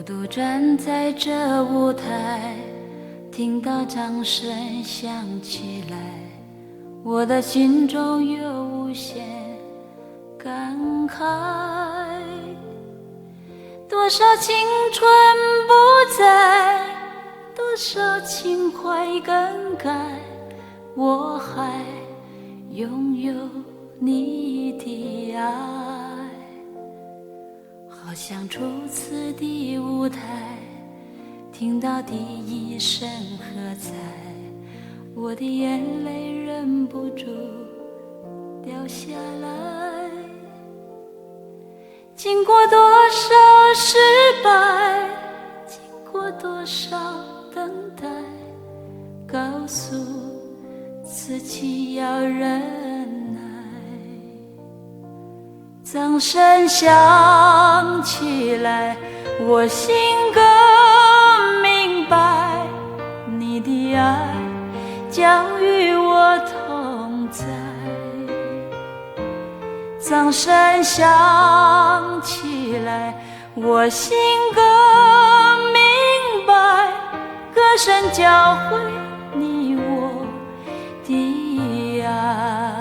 独站在这舞台，听到掌声响起来，我的心中有无限感慨。多少青春不在，多少情怀更改，我还拥有你的爱。好像初次的舞台，听到第一声喝彩，我的眼泪忍不住掉下来。经过多少失败，经过多少等待，告诉自己要忍耐。掌声响起来，我心更明白，你的爱将与我同在。掌声响起来，我心更明白，歌声教会你我的爱。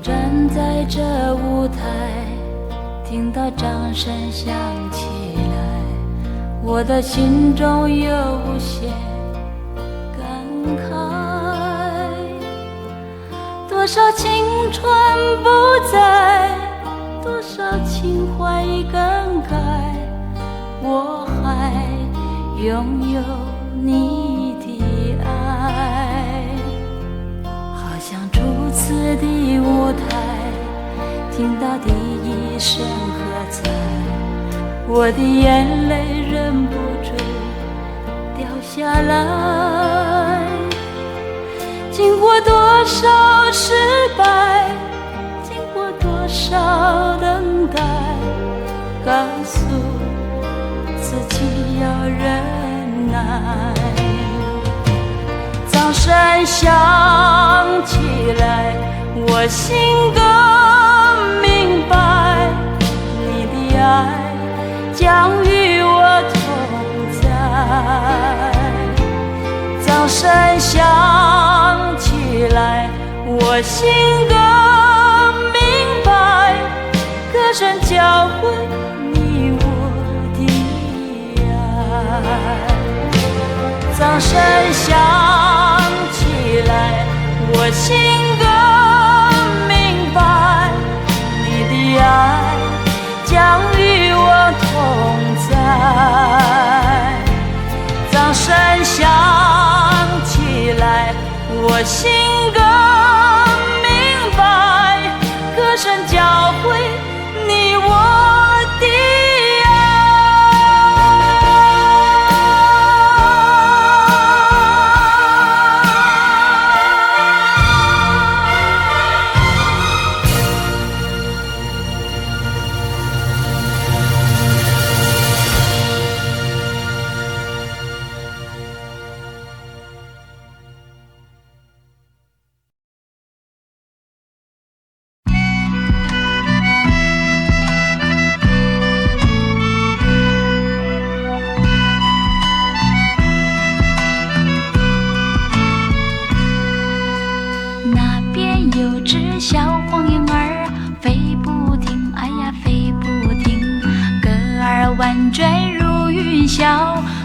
站在这舞台，听到掌声响起来，我的心中有无限感慨。多少青春不在，多少情怀更改，我还拥有你的爱。好像初次的舞台，听到第一声喝彩，我的眼泪忍不住掉下来。经过多少失败，经过多少等待，告诉自己要忍耐。掌声响起来，我心更明白，你的爱将与我同在。掌声响起来，我心更明白，歌声教会你我的爱。掌声响起来，我心更明白，你的爱将与我同在。掌声响起来，我心更明白，歌声教会你我的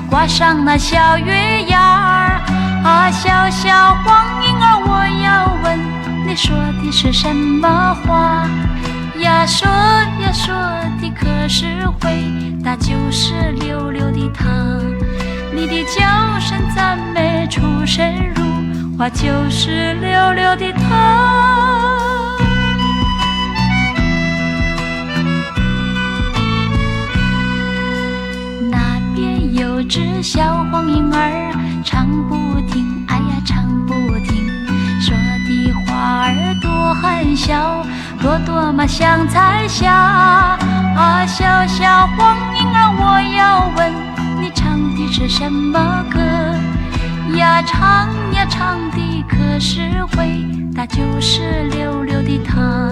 挂上那小月牙儿啊，小小黄莺儿，我要问你说的是什么话呀？说呀说的可是回答就是溜溜的她。你的叫声赞美出神入化，就是溜溜的她。小黄莺儿唱不停，哎呀唱不停，说的话儿多含笑，朵朵嘛像彩霞。啊，小小黄莺儿，我要问你唱的是什么歌呀？唱呀唱的可是会，它就是溜溜的她。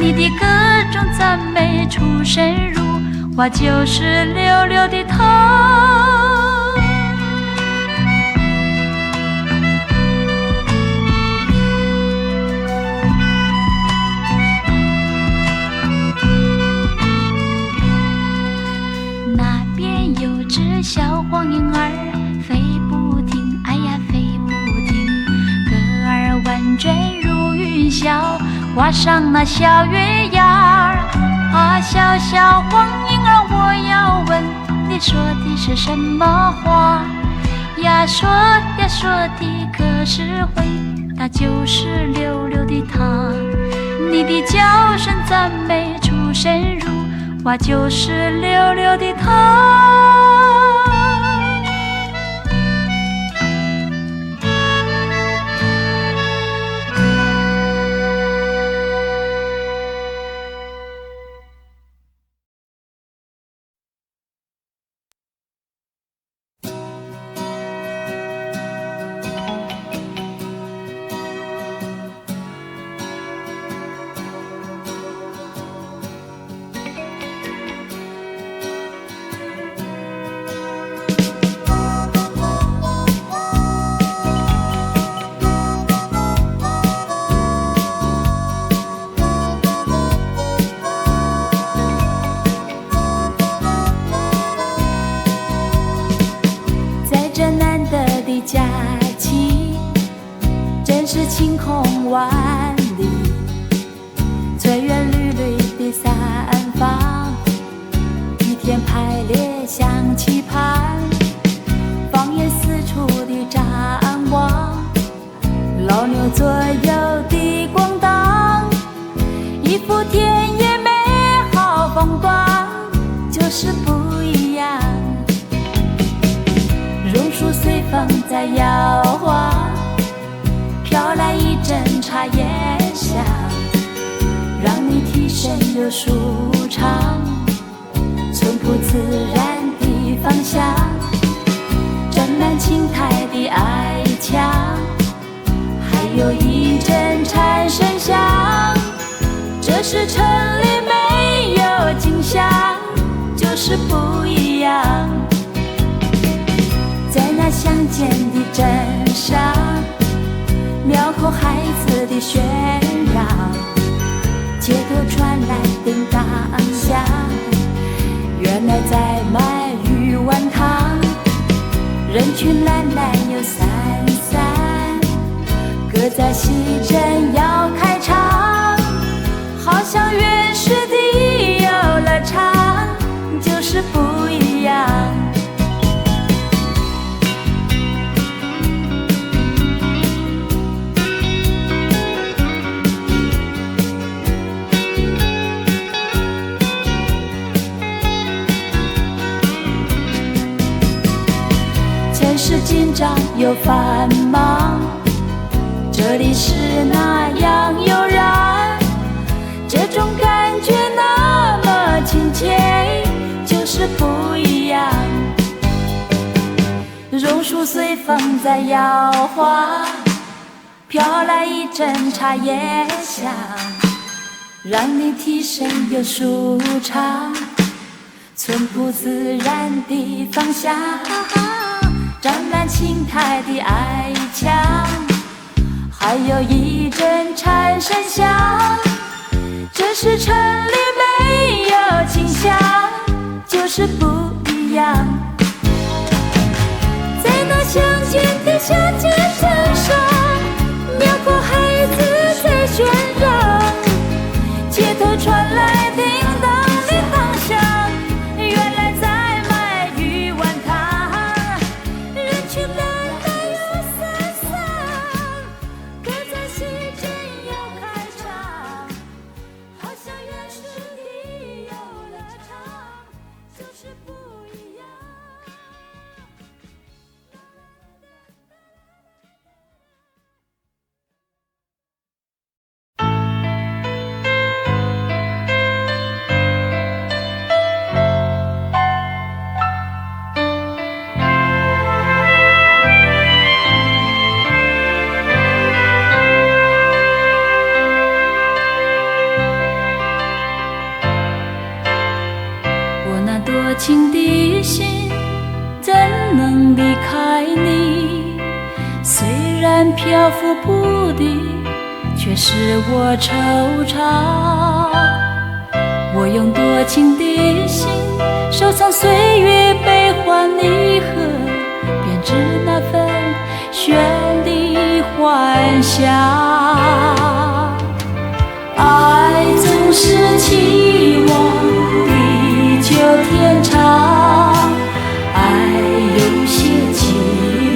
你的歌中赞美出神入化，就是溜溜的她。那边有只小黄莺儿飞不停，哎呀飞不停，歌儿婉转如云霄，挂上那小月牙儿。啊，小小黄莺儿，我要问你说的是什么话呀？说呀说的可是会，它就是溜溜的她。你的叫声赞美出神入化，就是溜溜的她。假期真是晴空万里，翠园绿绿的三方，一天排列像棋盘，放眼四处的展望，老牛左右的咣当，一幅田野美好风光，就是不一样。榕树随风在摇晃，飘来一阵茶叶香，让你提神又舒畅，淳朴自然的芳香，沾满青苔的矮墙，还有一阵蝉声响。这是城里没有景象，就是不一样。在那乡间的镇上，庙口孩子的喧嚷，街头传来叮当响，原来在卖鱼丸汤。人群懒懒又散散，歌在西镇要开场，好像原始的游乐场，就是不一样。是紧张又繁忙，这里是那样悠然，这种感觉那么亲切，就是不一样。榕树随风在摇晃，飘来一阵茶叶香，让你提神又舒畅，淳朴自然的芳香，沾满青苔的矮墙，还有一阵蝉声响。这是城里没有景象，就是不一样。在那乡间的乡间镇上，庙口孩子在喧嚷，街头传来叮当的当响，原来在卖鱼丸汤。人群懒懒又散散，歌在西镇要开场，好像原始的游乐场，就是不一样。然漂浮不定，却使我惆怅。我用多情的心收藏岁月悲欢离合，编织那份绚丽幻想。爱总是期望地久天长，爱有些寂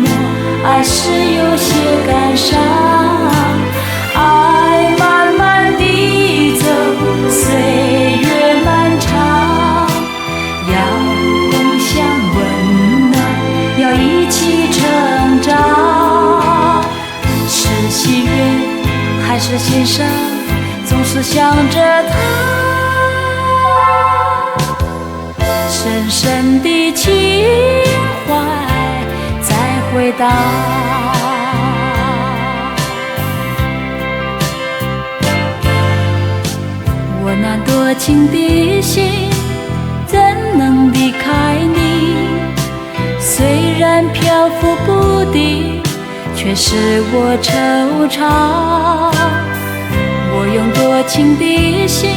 寞，爱是有些感伤。爱慢慢地走，岁月漫长，要共享温暖，要一起成长。是喜悦还是欣赏，总是想着他，深深的情怀在回荡。我那多情的心怎能离开你？虽然漂浮不定，却使我惆怅。我用多情的心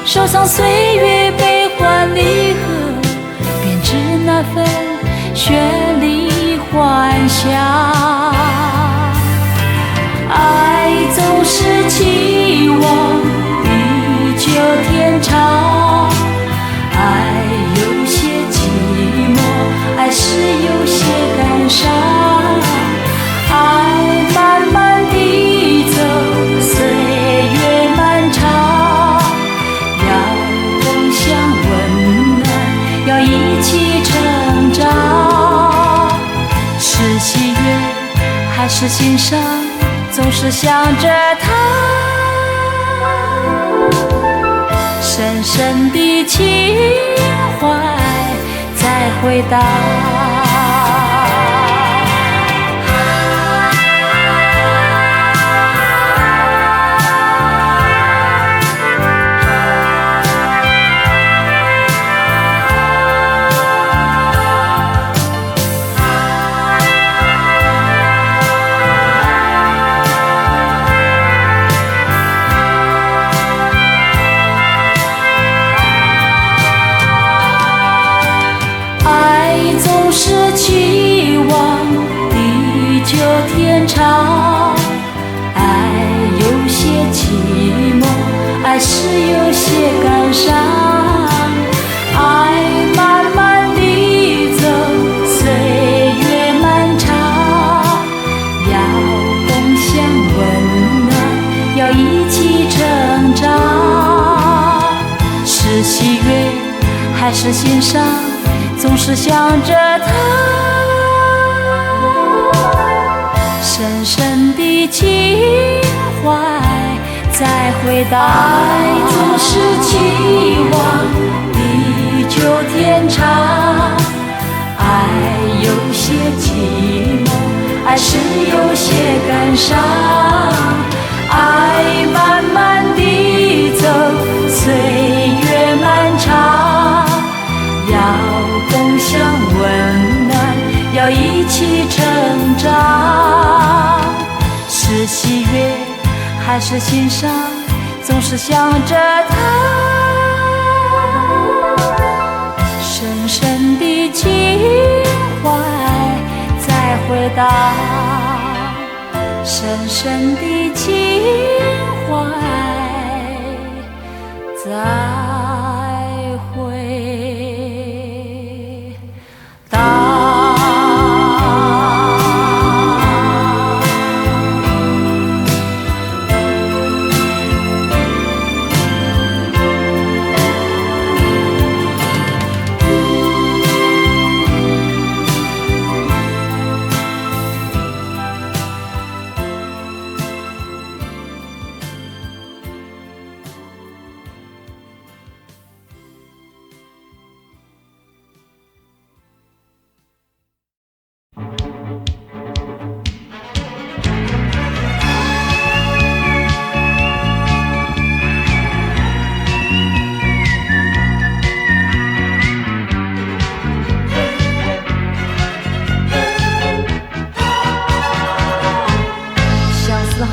收藏岁月悲欢离合，编织那份绚丽幻想。爱总是期望地久天长，爱有些寂寞，爱是有些感伤。爱慢慢地走，岁月漫长，要共享温暖，要一起成长。是喜悦还是欣赏，总是想着他，深深的情怀在回荡。总是期望地久天长，爱有些寂寞，爱是有些感伤。爱慢慢地走，岁月漫长，要共享温暖，要一起成长。是喜悦还是欣赏，总是想着他，深深的情怀在回荡。爱总是期望地久天长，爱有些寂寞，爱是有些感伤。爱慢慢地走，岁月漫长，要共享温暖，要一起成长。是喜悦还是欣赏，总是想着他，深深的情怀在回荡，深深的情怀在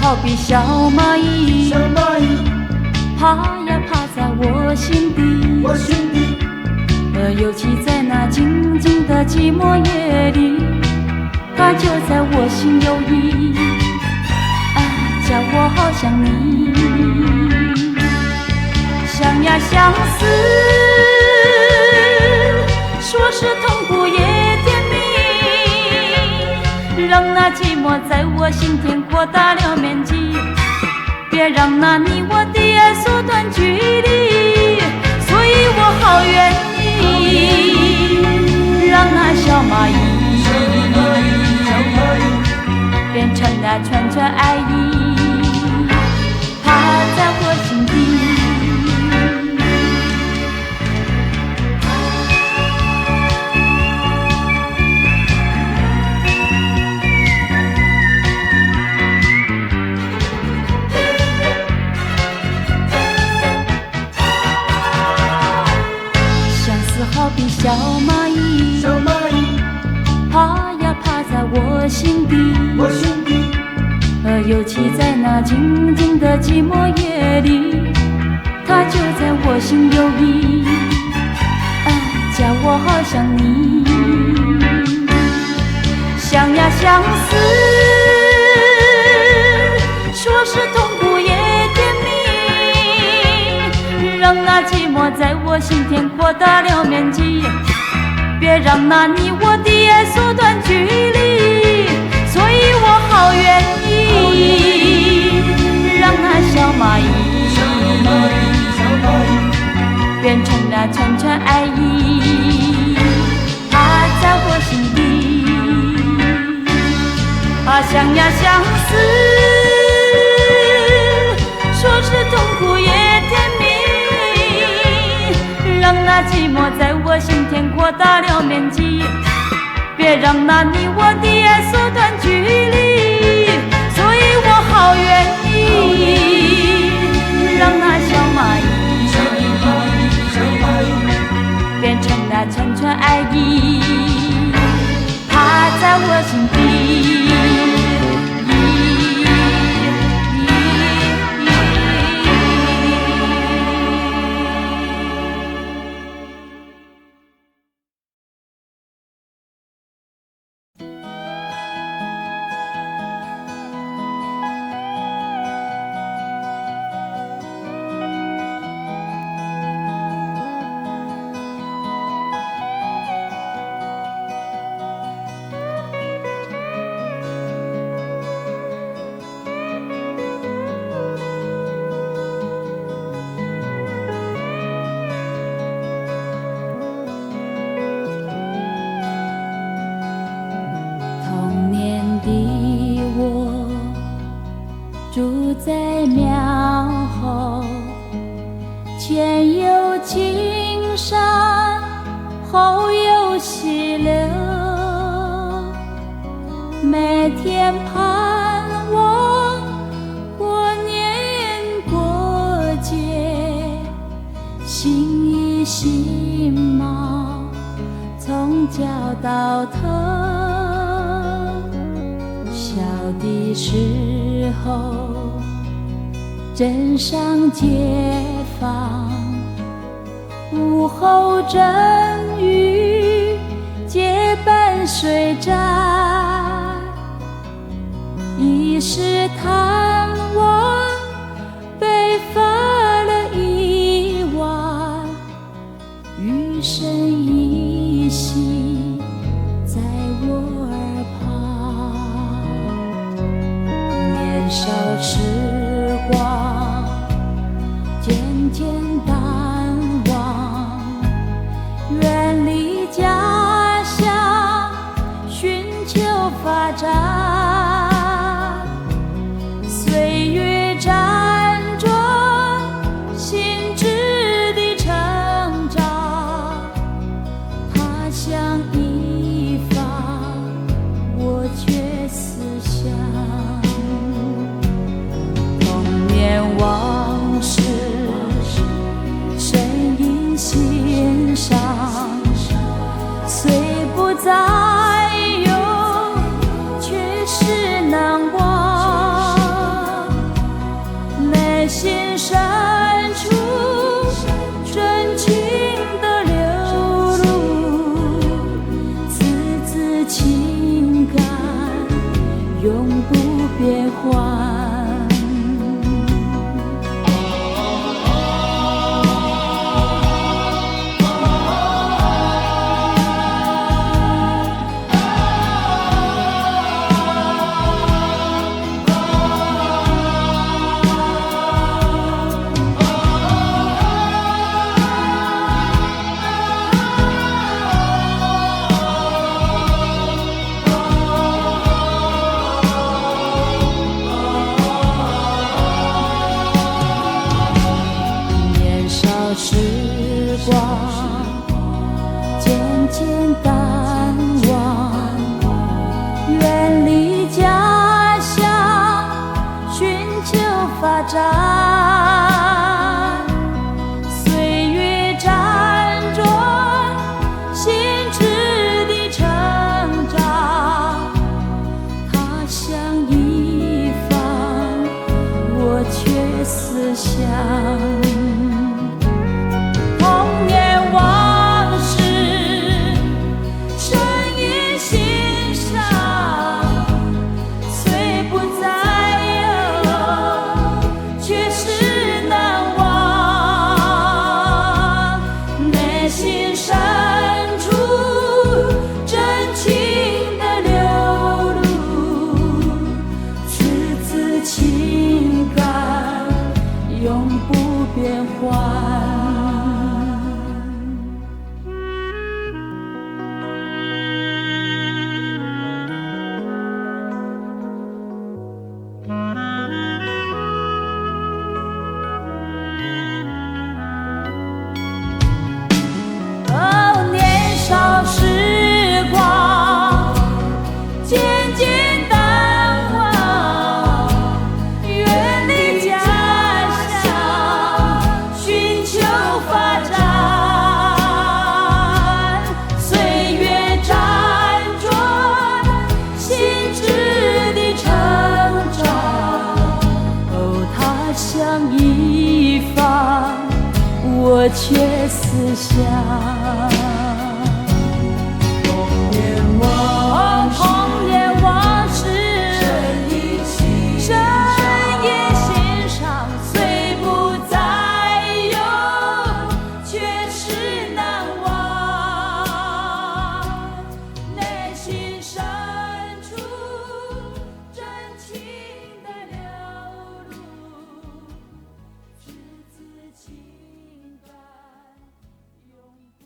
好比小蚂蚁，爬呀爬在我心底，尤其在那静静的寂寞夜里，它就在我心有意，叫我好想你，想呀相思，说是痛苦也甜蜜，让那寂寞在我心田扩大了面积，别让那你我的爱缩短距离，所以我好愿意让那小蚂蚁变成那串串爱意，爬在我心底。好比小蚂蚁，爬呀爬在我心底，尤其在那静静的寂寞夜里，它就在我心有意，叫我好想你，想呀相思，说是痛苦也甜蜜，让那寂寞在我心田扩大了面积，别让那你我的爱缩短距离，所以我好愿意让那小蚂蚁变成那串串爱意，爬在我心底，想呀相思，说是痛苦也甜蜜，让那寂寞在我心田扩大了面积，别让那你我的爱缩短距离，所以我好愿意让那小蚂蚁变成那串串爱意，爬在我心底。住在庙后，前有青山，后有溪流，每天盼望过年过节，新衣新帽从脚到头，小的时候镇上街坊，午后阵雨结伴水战，一时贪玩被罚了一晚，余生依稀在我耳旁，年少时光渐渐淡忘，远离家乡寻求发展，岁月辗转，心智的成长，他乡一方，我却思乡。往事渐淡忘，远离家乡，寻求发展。岁月辗转，心智的成长，他乡一方，我却思乡。童年往事深印心上，虽不再有，却是难忘。内心深处真情的流露，赤子情感永不变换。哦，年少时光渐渐淡忘，远离家乡，寻求发展。岁月辗转，心智的成长。哦，他乡一方，我却思乡。童年往事深印心上，虽不再有，却是难忘。内心深处真情的流露，赤子情感永不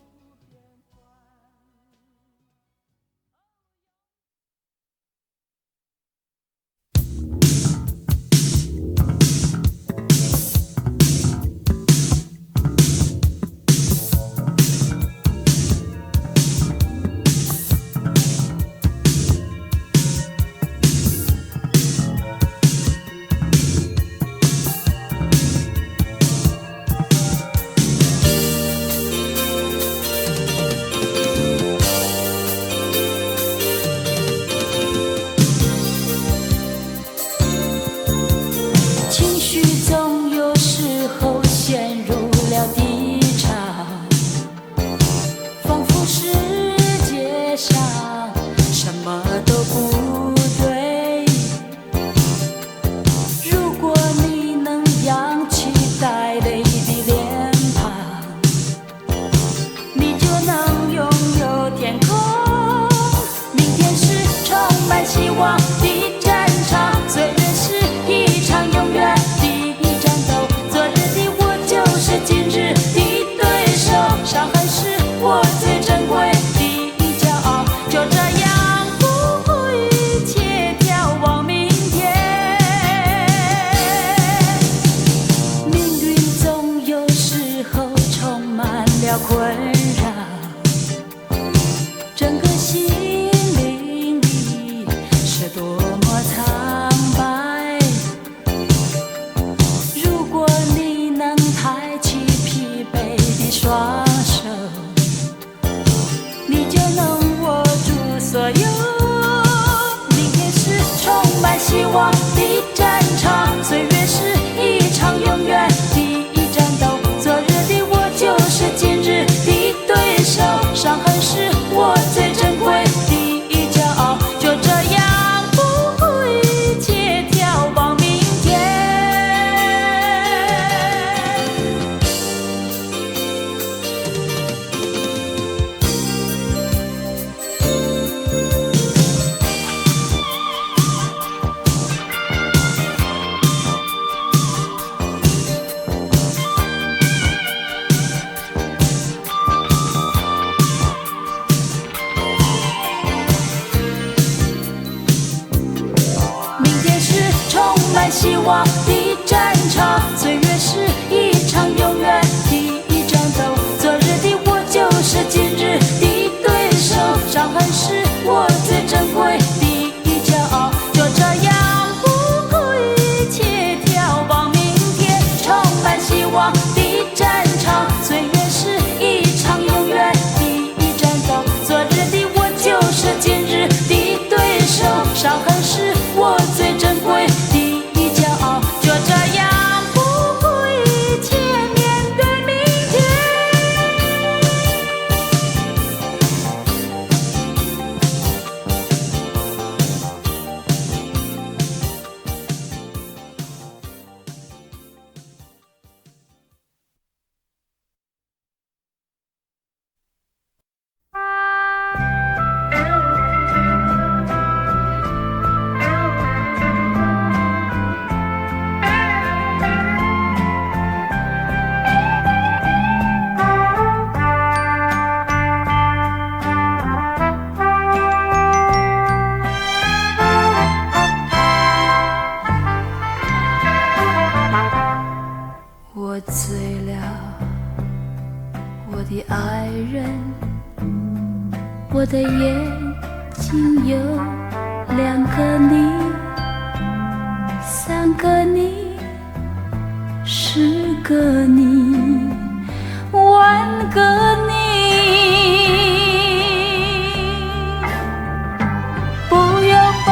我的眼睛有2个你，3个你，10个你，10000个你。不要抱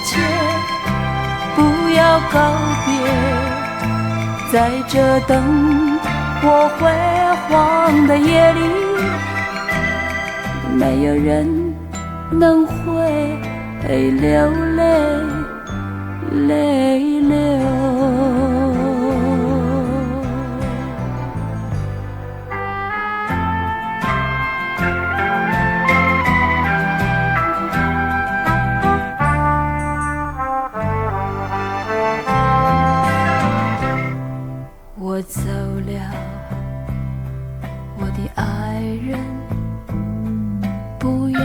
歉，不要告别，在这灯火辉煌的夜里，没有人能会流泪流。我走了，我的爱人，不要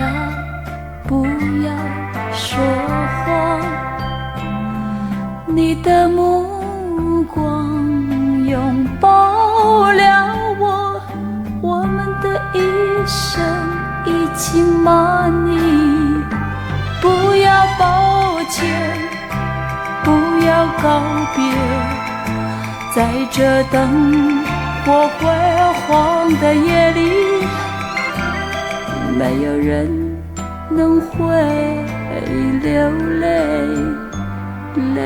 说谎，你的目光拥抱了我，我们的一生一起骂你。不要抱歉，不要告别，在这灯火辉煌的夜里，没有人能会流泪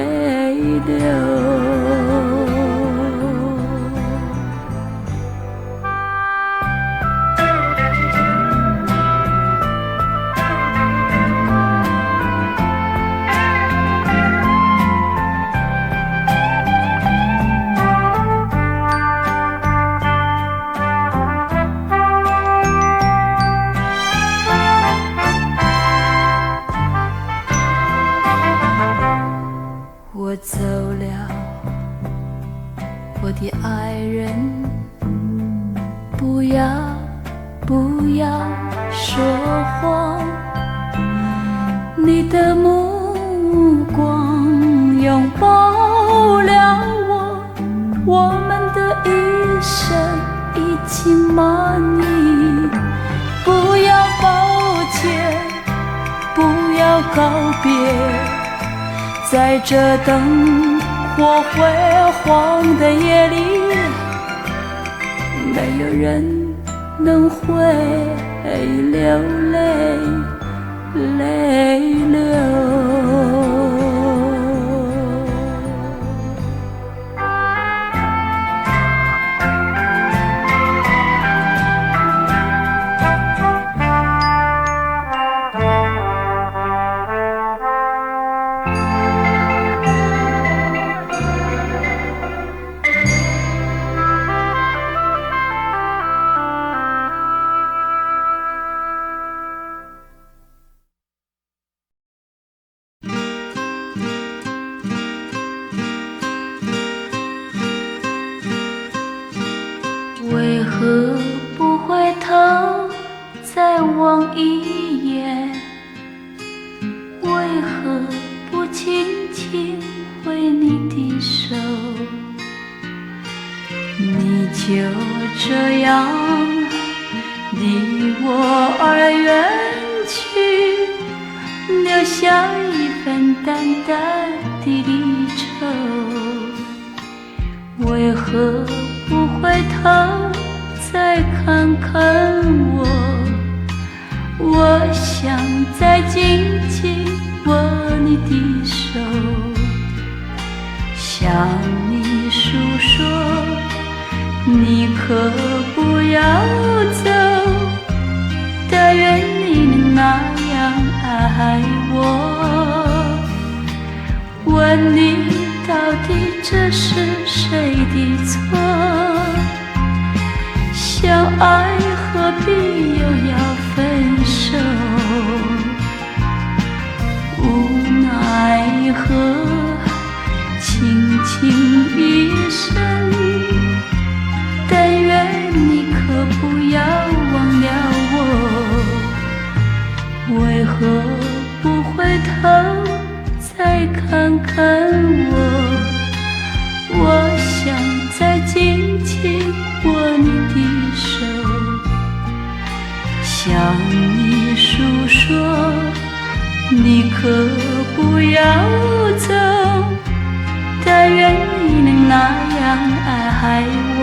流。我走了，我的爱人，不要说谎，你的目光拥抱了我，我们的一生一起骂你。不要抱歉，不要告别，在这灯火辉煌的夜里，没有人能会流泪流。为何不回头再望一眼？为何不轻轻挥你的手？你就这样离我而远去，留下一份淡淡的离愁。为何不回头再看看我？我想再紧紧握你的手，向你诉说，你可不要走，但愿你能那样爱我。问你到底这是谁的错？相爱何必又要分手？无奈何，轻轻一声，但愿你可不要忘了我。为何不回头再看看我？我想再紧紧握你的手，向你说那样爱我。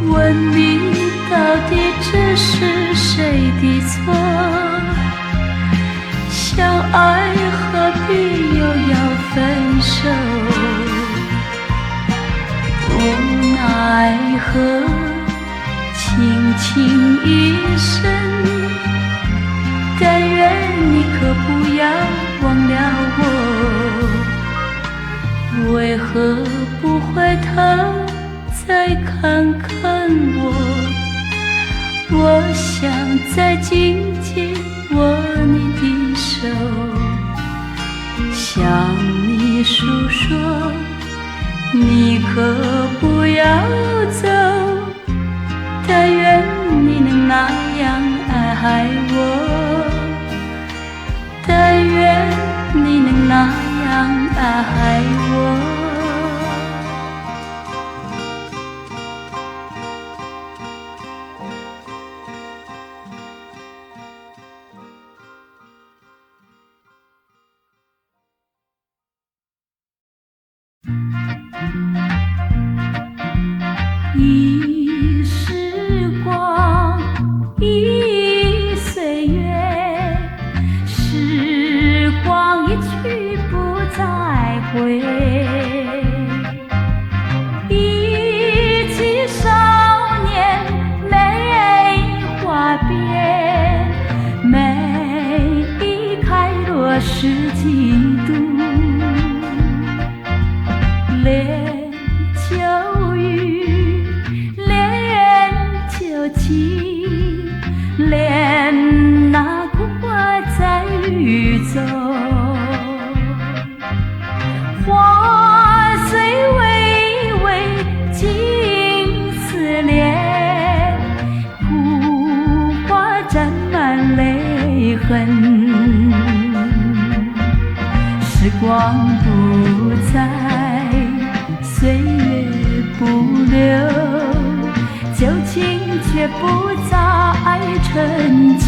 问你到底这是谁的错？相爱何必又要分手？无奈何，轻轻一声，但愿你可不要忘了我。为何不回头再看看我？我想再紧紧握你的手，向你诉说，你可不要走。但愿你能那样爱我，但愿你能那样爱我。一时光，一岁月，时光一去不再回。一起少年梅花边，每一开落是几度。连秋雨，连秋晴，连那枯花在雨中。花虽微微尽思恋，枯花沾满泪痕。时光不再，岁月不留，旧情却不再陈旧。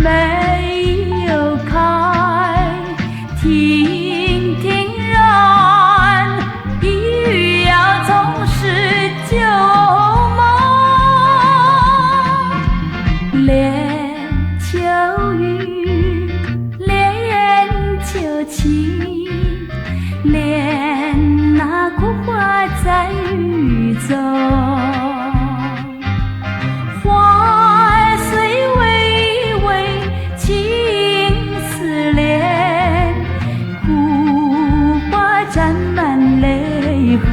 没有开，亭亭然，一语要总是旧梦。连秋雨，连秋晴，连那枯花在雨中。花虽微微尽思恋，枯花沾满泪痕。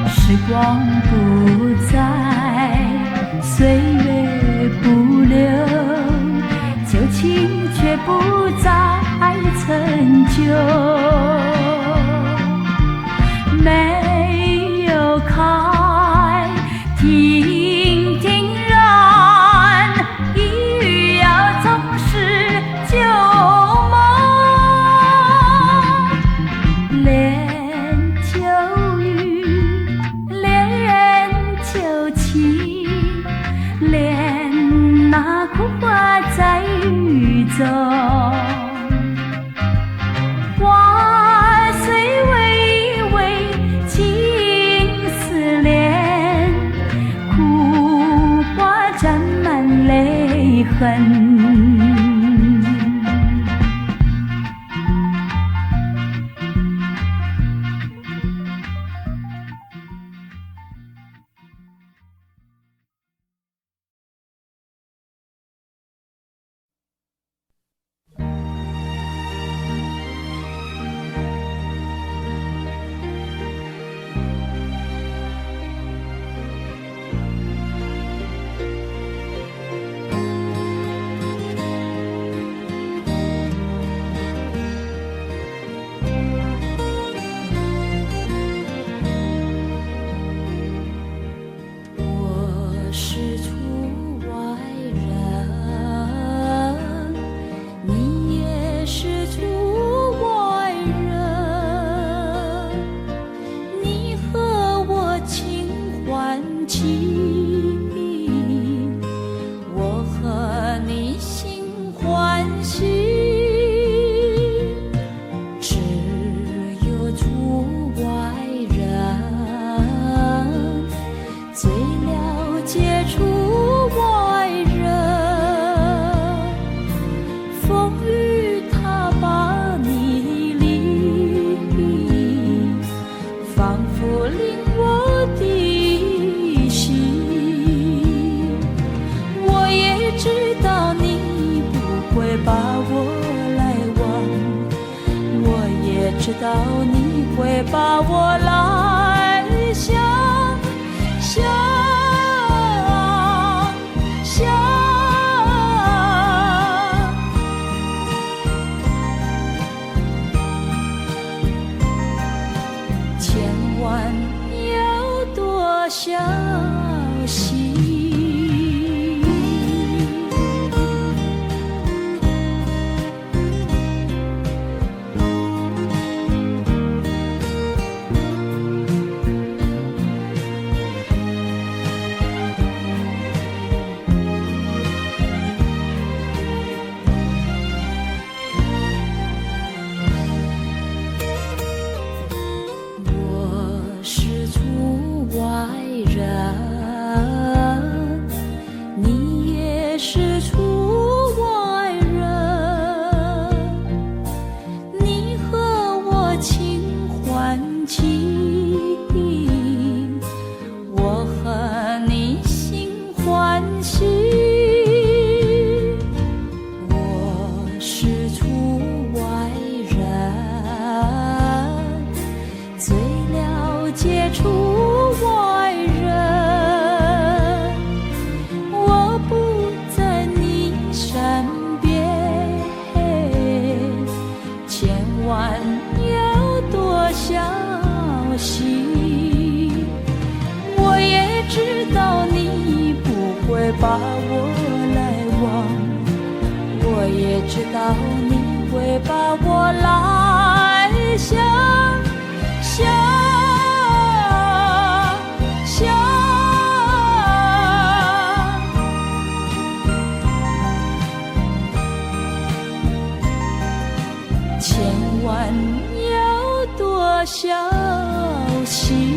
时光不再，岁月不留，旧情却不再陈旧。没有开，亭亭然，一语要总是旧梦。连秋雨，连出外人，最了解出外人。风雨它把你领，仿佛领我的心。我也知道你不会把我来忘，我也知道你会把我来想想想。千万要多小心。把我来忘，我也知道你会把我来想想想。千万要多小心。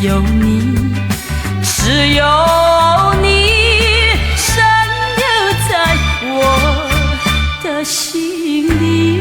有你，只有你深留在我的心里。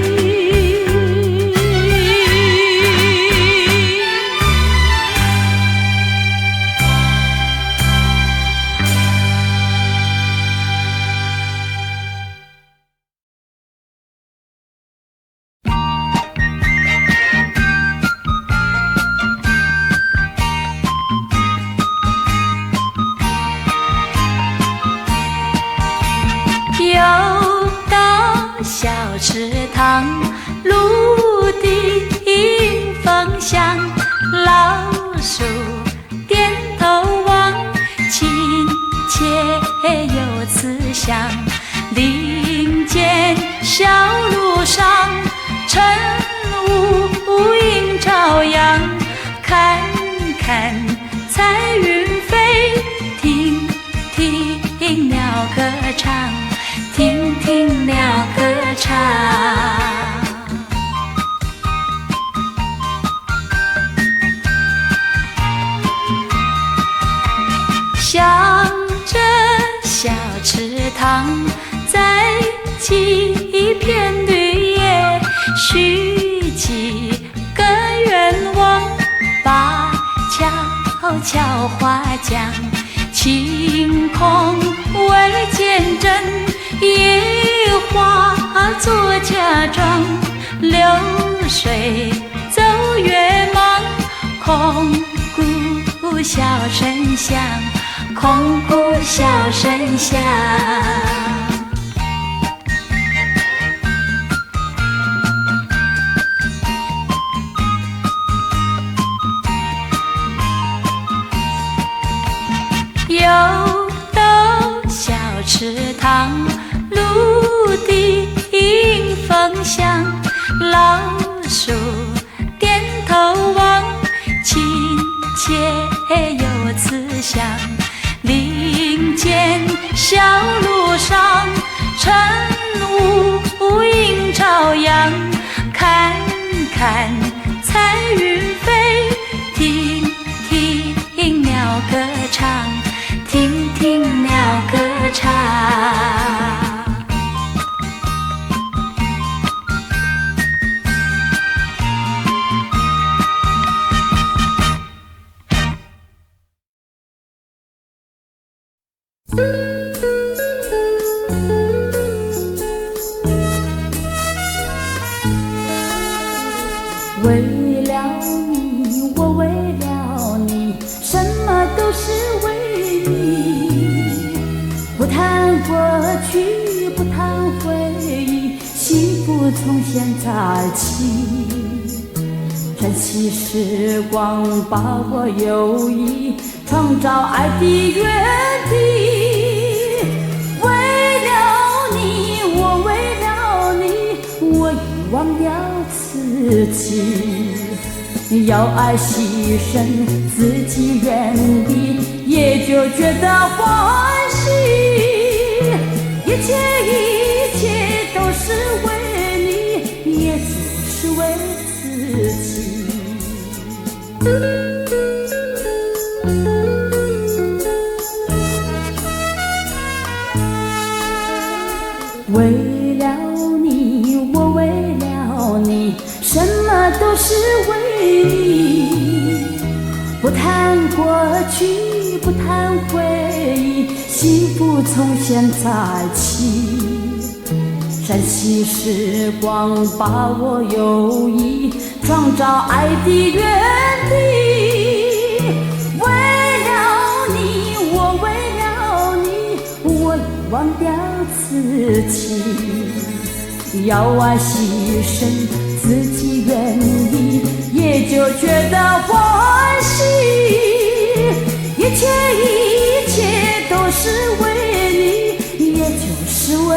小池塘，陆地风香，老鼠点头望，亲切有慈祥。林间小路上，晨雾映朝阳，看看彩云飞，听听鸟歌唱，听听鸟歌唱。向着小池塘，在几片绿叶，许几个愿望，把悄悄话讲。晴空为见证，野花做嫁妆，流水走月忙，空谷笑声响，空谷笑声响。又到小池塘，陆地迎风香，老鼠点头望，亲切有慈祥。林间小路上，晨雾映朝阳，看看彩云飞，听听鸟歌唱，听听鸟歌唱。为了你，我为了你，什么都是为你。不谈过去，不谈回忆，幸福从现在起。珍惜时光，把握友谊，创造爱的原地。为了你，我为了你，我遗忘了自己。要爱牺牲自己原地，也就觉得欢喜。一切都是为你，也就是为自己。为了你，我为了你，什么都是为你。不谈过去，不谈回忆，幸福从现在起。珍惜时光，把握友谊，创造爱的原地。为了你，我为了你，我遗忘掉自己。要爱牺牲自己原地，也就觉得欢喜。一切都是为你，也就是为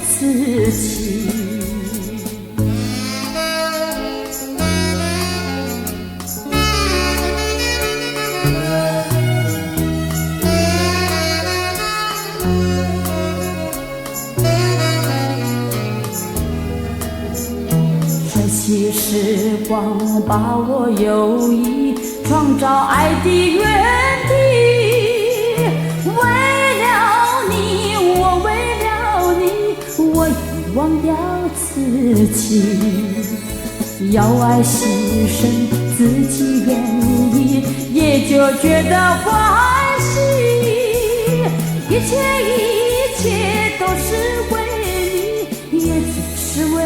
自己。珍惜时光，把握友谊，创造爱的原地。为了你，我为了你，我已忘掉自己。要爱牺牲自己愿意，也就觉得欢喜。一切都是为你，也只是为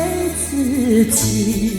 自己。